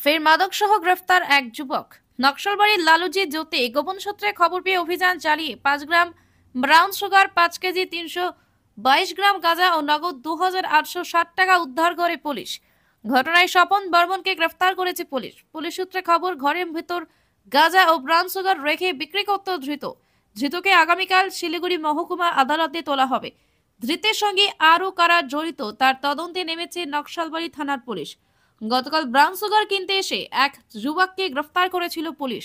ফের মাদকসহ গ্রেফতার এক যুবক। নকশালবাড়ির লালুজি জ্যোতি গোপন সূত্রে খবর পেয়ে অভিযান চালিয়ে 5 গ্রাম ব্রাউন সুগার, 5 কেজি 322 গ্রাম গাঁজা ও নগদ 2860 টাকা উদ্ধার করে পুলিশ। ঘটনায় স্বপন বর্মনকে গ্রেফতার করেছে পুলিশ। পুলিশ সূত্রে খবর, ঘরের ভেতর গাঁজা ও ব্রাউন সুগার রেখে বিক্রি করত ধৃতকে আগামীকাল শিলিগুড়ি মহকুমা আদালতে তোলা হবে। ধৃতের সঙ্গে আরও কারা জড়িত তার তদন্তে নেমেছে নকশালবাড়ি থানার পুলিশ। গতকাল ব্রাউন সুগার কিনতে এসে এক যুবককে গ্রেফতার করেছিল পুলিশ।